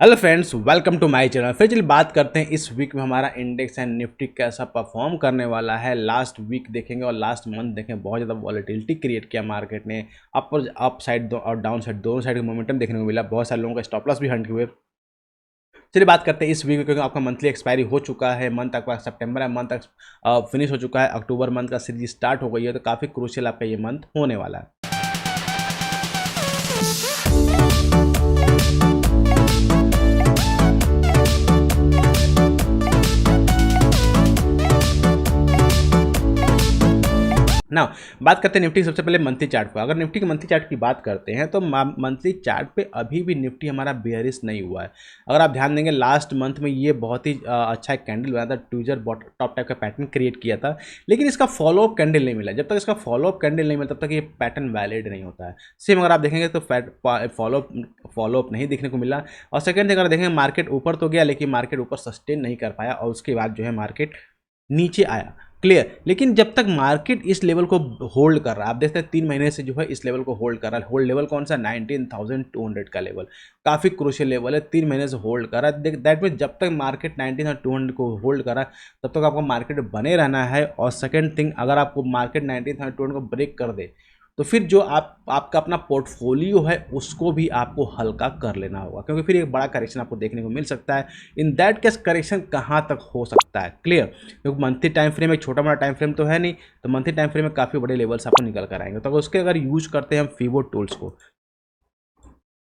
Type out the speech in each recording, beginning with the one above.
Hello friends, welcome to my channel. फिर चलिए बात करते हैं इस वीक में हमारा इंडेक्स एंड निफ्टी कैसा परफॉर्म करने वाला है। लास्ट वीक देखेंगे और लास्ट मंथ देखें, बहुत ज़्यादा वॉलेटिलिटी क्रिएट किया मार्केट ने। अप साइड और डाउन साइड दोनों साइड का मोमेंटम देखने को मिला। बहुत सारे लोगों का स्टॉप लॉस भी हंट हुए। चलिए बात करते हैं इस वीक में, क्योंकि आपका मंथली एक्सपायरी हो चुका है। मंथ आपका सितंबर है, मंथ तक फिनिश हो चुका है। अक्टूबर मंथ का सीरीज स्टार्ट हो गई है, तो काफ़ी क्रूशियल आपका ये मंथ होने वाला है। ना बात करते हैं निफ्टी। सबसे पहले मंथली चार्ट पर। अगर निफ्टी के मंथली चार्ट की बात करते हैं तो मंथली चार्ट पे अभी भी निफ्टी हमारा बेयरिश नहीं हुआ है। अगर आप ध्यान देंगे, लास्ट मंथ में ये बहुत ही अच्छा एक कैंडल बना था, ट्विजर टॉप टाइप का पैटर्न क्रिएट किया था, लेकिन इसका फॉलोअप कैंडल नहीं मिला। जब तक इसका फॉलोअप कैंडल नहीं मिला तब तक ये पैटर्न वैलिड नहीं होता है। सेम अगर आप देखेंगे तो फॉलोअप नहीं देखने को मिला। और सेकेंड थिंग अगर देखेंगे, मार्केट ऊपर तो गया लेकिन मार्केट ऊपर सस्टेन नहीं कर पाया और उसके बाद जो है मार्केट नीचे आया। क्लियर। लेकिन जब तक मार्केट इस लेवल को होल्ड कर रहा है, आप देखते हैं 3 महीने से जो है इस लेवल को होल्ड कर रहा है। होल्ड लेवल कौन सा? 19,200 का लेवल, काफ़ी क्रूशियल लेवल है। 3 महीने से होल्ड कर रहा है। दैट मीन जब तक मार्केट 19,200 को होल्ड कर रहा है तब तक आपको मार्केट बने रहना है। और सेकेंड थिंग, अगर आपको मार्केट 19,200 को ब्रेक कर दे तो फिर जो आपका अपना पोर्टफोलियो है उसको भी आपको हल्का कर लेना होगा, क्योंकि फिर एक बड़ा करेक्शन आपको देखने को मिल सकता है। इन दैट केस करेक्शन कहाँ तक हो सकता है? क्लियर। क्योंकि मंथली टाइम फ्रेम एक छोटा बड़ा टाइम फ्रेम तो है नहीं, तो मंथली टाइम फ्रेम में काफ़ी बड़े लेवल्स आपको निकल कर आएंगे। तो अगर उसके अगर यूज करते हैं हम फीबो टूल्स को,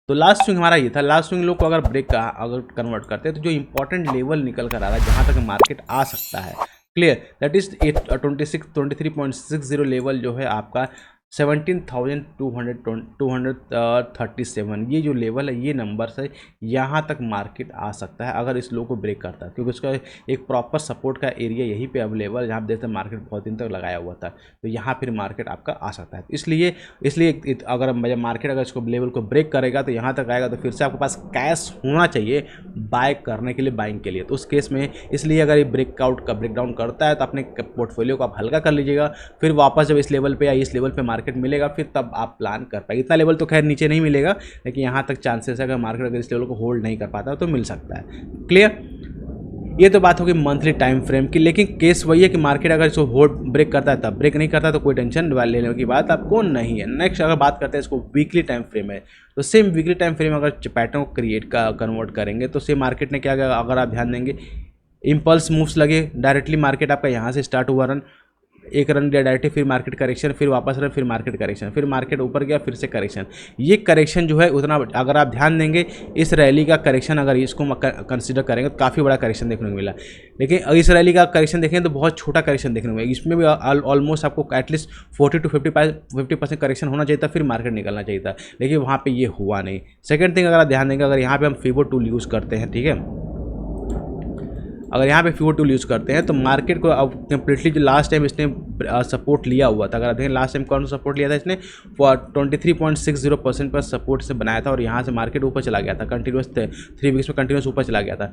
तो लास्ट स्विंग हमारा ये था। लास्ट स्विंग लोग को अगर ब्रेक का अगर कन्वर्ट करते हैं तो जो इंपॉर्टेंट लेवल निकल कर आ रहा है, जहाँ तक मार्केट आ सकता है, क्लियर, दैट इज 23.60 लेवल जो है आपका 17,237। ये जो लेवल है, ये नंबर से यहाँ तक मार्केट आ सकता है अगर इस लो को ब्रेक करता है, क्योंकि उसका एक प्रॉपर सपोर्ट का एरिया यहीं पे अवेलेबल है, जहाँ आप देखते हैं मार्केट बहुत दिन तक लगाया हुआ था। तो यहाँ फिर मार्केट आपका आ सकता है। इसलिए अगर मार्केट अगर इसको लेवल को ब्रेक करेगा तो यहाँ तक आएगा, तो फिर से आपके पास कैश होना चाहिए बाय करने के लिए, बाइंग के लिए। तो उस केस में इसलिए अगर ये ब्रेकडाउन करता है तो अपने पोर्टफोलियो को आप हल्का कर लीजिएगा। फिर वापस जब इस लेवल पे या इस लेवल पे मार्केट मिलेगा फिर तब आप प्लान कर पाएंगे। इतना लेवल तो खैर नीचे नहीं मिलेगा, लेकिन यहाँ तक चांसेस है अगर मार्केट अगर इस लेवल को होल्ड नहीं कर पाता तो मिल सकता है। क्लियर। ये तो बात होगी मंथली टाइम फ्रेम की, लेकिन केस वही है कि मार्केट अगर इसको होल्ड ब्रेक करता है तब, ब्रेक नहीं करता तो कोई टेंशन लेने की बात आपको नहीं है। नेक्स्ट अगर बात करते हैं इसको वीकली टाइम फ्रेम है, तो सेम वीकली टाइम फ्रेम अगर पैटर्न को कन्वर्ट करेंगे तो सेम मार्केट ने क्या किया, अगर आप ध्यान देंगे, इम्पल्स मूव्स लगे डायरेक्टली। मार्केट आपका यहाँ से स्टार्ट हुआ रन, एक रन दिया डायरेक्टली, फिर मार्केट करेक्शन, फिर वापस रन, फिर मार्केट करेक्शन, फिर मार्केट ऊपर गया, फिर से करेक्शन। ये करेक्शन जो है उतना, अगर आप ध्यान देंगे इस रैली का करेक्शन अगर इसको कंसीडर करेंगे तो काफ़ी बड़ा करेक्शन देखने को मिला। लेकिन इस रैली का करेक्शन देखें तो बहुत छोटा करेक्शन देखने को मिला। इसमें भी ऑलमोस्ट आपको एटलीस्ट 40 to 50% करेक्शन होना चाहिए था, फिर मार्केट निकलना चाहिए था, लेकिन वहाँ पर ये हुआ नहीं। सेकेंड थिंग, अगर आप ध्यान देंगे, अगर यहाँ पर हम फीबो टूल यूज़ करते हैं, ठीक है, अगर यहाँ पे फीबो टूल यूज़ करते हैं तो मार्केट को अब कम्प्लीटली जो लास्ट टाइम इसने सपोर्ट लिया हुआ था, अगर आप देखें लास्ट टाइम कौन सा सपोर्ट लिया था इसने, 23.60% पर सपोर्ट से बनाया था और यहाँ से मार्केट ऊपर चला गया था, कंटिन्यूस 3 वीक्स में कंटिन्यूस ऊपर चला गया था।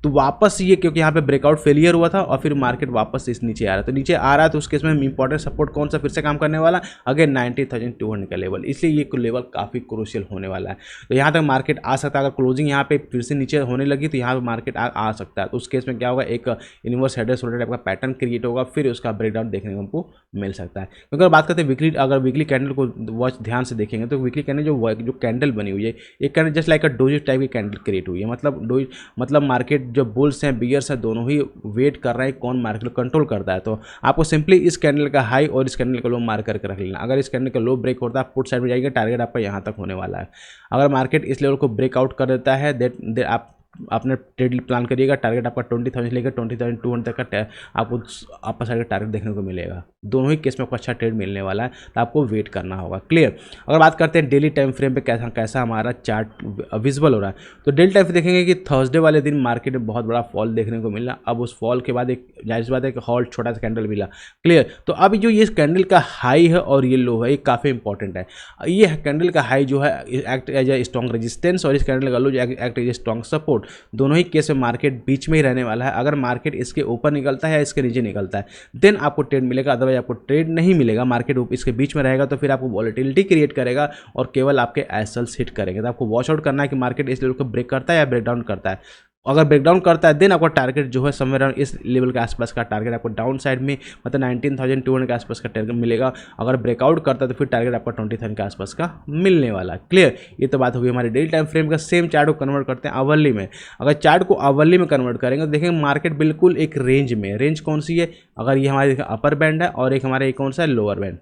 तो वापस ये, क्योंकि यहाँ पे ब्रेकआउट फेलियर हुआ था और फिर मार्केट वापस इस नीचे आ रहा है, तो नीचे आ रहा है तो उस केस में इंपॉर्टेंट सपोर्ट कौन सा फिर से काम करने वाला, अगेन 19,200 का लेवल। इसलिए ये लेवल काफ़ी क्रूशियल होने वाला है। तो यहाँ तक मार्केट आ सकता है। अगर क्लोजिंग यहाँ पे फिर से नीचे होने लगी तो यहाँ पर मार्केट आ सकता है। तो उस केस में क्या होगा, एक इनवर्स हेडर शोल्डर टाइप का पैटर्न क्रिएट होगा, फिर उसका ब्रेकडाउन देखने को हमको मिल सकता है। क्योंकि अगर बात करते हैं वीकली, अगर वीकली कैंडल को वॉच ध्यान से देखेंगे तो वीकली कैंडल जो कैंडल बनी हुई है, एक कैंडल जस्ट लाइक अ डोजी टाइप की कैंडल क्रिएट हुई है। मतलब मार्केट जो बुल्स हैं, बियर्स हैं, दोनों ही वेट कर रहे हैं कौन मार्केट को कंट्रोल करता है। तो आपको सिंपली इस कैंडल का हाई और इस कैंडल का लो मार्क करके रख लेना। अगर इस कैंडल का लो ब्रेक होता है, पुट साइड में जाएगा, टारगेट आपका यहाँ तक होने वाला है। अगर मार्केट इस लेवल को ब्रेकआउट कर देता है, देट आप अपने ट्रेड प्लान करिएगा। टारगेट आपका 20,000 लेकर 20,200 तक का आपको अपर साइड का टारगेट देखने को मिलेगा। दोनों ही केस में आपको अच्छा ट्रेड मिलने वाला है, तो आपको वेट करना होगा। क्लियर। अगर बात करते हैं डेली टाइम फ्रेम पे कैसा हमारा चार्ट विजिबल हो रहा है, तो डेली टाइम पे देखेंगे कि थर्सडे वाले दिन मार्केट में बहुत बड़ा फॉल देखने को मिला। अब उस फॉल के बाद एक जाहिर सी बात है कि हॉल्ट छोटा सा कैंडल मिला। क्लियर। तो अब जो ये कैंडल का हाई है और ये लो है, ये काफ़ी इंपॉर्टेंट है। ये कैंडल का हाई जो है act as a strong resistance और इस कैंडल का लो जो act as a strong support. दोनों ही केस में मार्केट बीच में ही रहने वाला है। अगर मार्केट इसके ऊपर निकलता है या इसके नीचे निकलता है देन आपको ट्रेड मिलेगा, अदरवाइज आपको ट्रेड नहीं मिलेगा। मार्केट इसके बीच में रहेगा तो फिर आपको वॉलेटिलिटी क्रिएट करेगा और केवल आपके एसएल्स हिट करेंगे। तो आपको वॉच आउट करना है कि मार्केट इस लेवल को ब्रेक करता है या ब्रेकडाउन करता है। अगर ब्रेकडाउन करता है देन आपका टारगेट जो है समवेयर अराउंड इस लेवल के आसपास का टारगेट आपको डाउन साइड में मतलब 19,200 के आसपास का टारगेट मिलेगा। अगर ब्रेकआउट करता है तो फिर टारगेट आपका 20,000 के आसपास का मिलने वाला है। क्लियर, ये तो बात होगी हमारे डेली टाइम फ्रेम का। सेम चार्ट को कन्वर्ट करते हैं आवरली में। अगर चार्ट को आवरली में कन्वर्ट करेंगे तो देखेंगे मार्केट बिल्कुल एक रेंज में, रेंज कौन सी है, अगर ये हमारे अपर बैंड है और एक हमारे कौन सा है लोअर बैंड।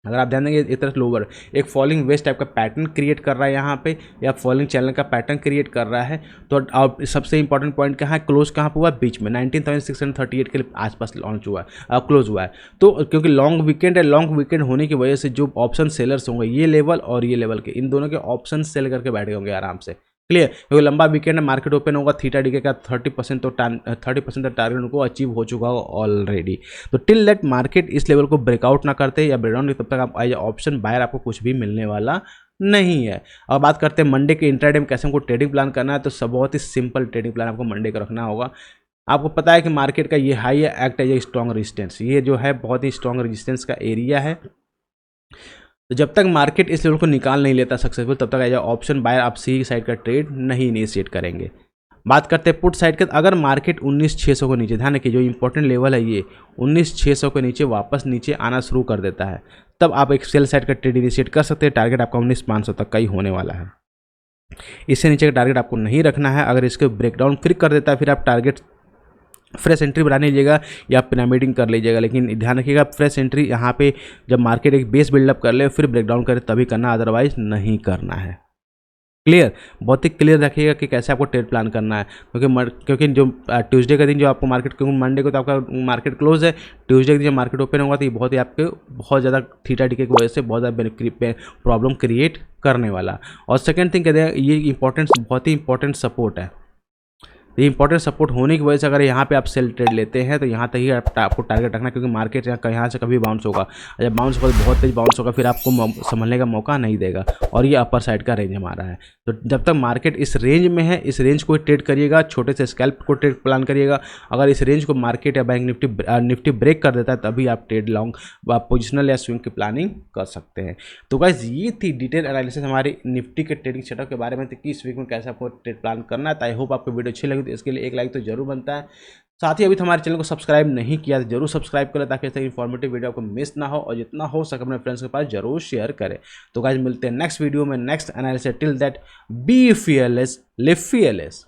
अगर आप ध्यान देंगे एक तरफ लोअर एक फॉलिंग वेस्ट टाइप का पैटर्न क्रिएट कर रहा है यहाँ पे, या फॉलिंग चैनल का पैटर्न क्रिएट कर रहा है। तो अब सबसे इंपॉर्टेंट पॉइंट कहाँ है, क्लोज कहाँ पे हुआ, बीच में 19,638 के आसपास लॉन्च हुआ है, क्लोज हुआ है। तो क्योंकि लॉन्ग वीकेंड है, लॉन्ग वीकेंड होने की वजह से जो ऑप्शन सेलर्स होंगे ये लेवल और ये लेवल के, इन दोनों के ऑप्शन सेल करके बैठे होंगे आराम से। क्लियर, क्योंकि लंबा वीकेंड है, मार्केट ओपन होगा, थीटा डीके का 30% तो 30% टारगेट उनको अचीव हो चुका हो ऑलरेडी। तो टिल दैट मार्केट इस लेवल को ब्रेकआउट ना करते या ब्रेकडाउन, तब तक आप एज ऑप्शन बायर आपको कुछ भी मिलने वाला नहीं है। अब बात करते हैं मंडे के इंट्राडे में कैसे हमको ट्रेडिंग प्लान करना है। तो सब बहुत ही सिंपल ट्रेडिंग प्लान आपको मंडे का रखना होगा। आपको पता है कि मार्केट का ये हाई है, act as a strong resistance, ये जो है बहुत ही स्ट्रॉन्ग रेजिस्टेंस का एरिया है। तो जब तक मार्केट इस लेवल को निकाल नहीं लेता सक्सेसफुल तब तक एज ऑप्शन बायर आप सी साइड का ट्रेड नहीं इनिशिएट करेंगे। बात करते हैं पुट साइड के, अगर मार्केट 19,600 को नीचे, ध्यान रखिए जो इंपॉर्टेंट लेवल है ये 19,600 के नीचे वापस नीचे आना शुरू कर देता है तब आप एक सेल साइड का ट्रेड इनिशिएट कर सकते हैं। टारगेट आपका 19,500 तक का ही होने वाला है, इससे नीचे का टारगेट आपको नहीं रखना है। अगर इसके ब्रेकडाउन फिर कर देता है फिर आप टारगेट फ्रेश एंट्री बना लीजिएगा या पिरामिडिंग कर लीजिएगा। लेकिन ध्यान रखिएगा फ्रेश एंट्री यहाँ पे जब मार्केट एक बेस बिल्डअप कर ले फिर ब्रेकडाउन करे तभी करना, अदरवाइज नहीं करना है। क्लियर, बहुत ही क्लियर रखिएगा कि कैसे आपको ट्रेड प्लान करना है। क्योंकि जो ट्यूसडे का दिन जो आपको मार्केट, क्योंकि मंडे को तो आपका मार्केट क्लोज है, ट्यूसडे के दिन जब मार्केट ओपन होगा तो ये बहुत ही आपके बहुत ज़्यादा थीटा डीके की वजह से बहुत ज़्यादा प्रॉब्लम क्रिएट करने वाला। और सेकेंड थिंग कहते हैं ये इंपॉर्टेंट, बहुत ही इंपॉर्टेंट सपोर्ट है। ये इंपॉर्टेंट सपोर्ट होने की वजह से अगर यहाँ पे आप सेल ट्रेड लेते हैं तो यहाँ तक ही आपको टारगेट रखना, क्योंकि मार्केट यहाँ से कभी बाउंस होगा, जब बाउंस होगा तो बहुत तेज बाउंस होगा, फिर आपको संभलने का मौका नहीं देगा। और ये अपर साइड का रेंज हमारा है। तो जब तक मार्केट इस रेंज में है इस रेंज को ट्रेड करिएगा, छोटे से स्कैल्प को ट्रेड प्लान करिएगा। अगर इस रेंज को मार्केट या बैंक निफ्टी ब्रेक कर देता है तभी आप ट्रेड लॉन्ग पोजिशनल या स्विंग की प्लानिंग कर सकते हैं। तो गाइस ये थी डिटेल एनालिसिस हमारी निफ्टी के ट्रेडिंग सेटअप के बारे में कि इस वीक में कैसे आपको ट्रेड प्लान करना है। आई होप आपको वीडियो अच्छी लगी, तो इसके लिए एक लाइक तो जरूर बनता है। साथ ही अभी तो हमारे चैनल को सब्सक्राइब नहीं किया तो जरूर सब्सक्राइब करें ताकि ऐसे इन्फॉर्मेटिव वीडियो आपको मिस ना हो, और जितना हो सके अपने फ्रेंड्स के पास जरूर शेयर करें। तो गाइस मिलते हैं नेक्स्ट वीडियो में next analysis. Till that be fearless, live fearless.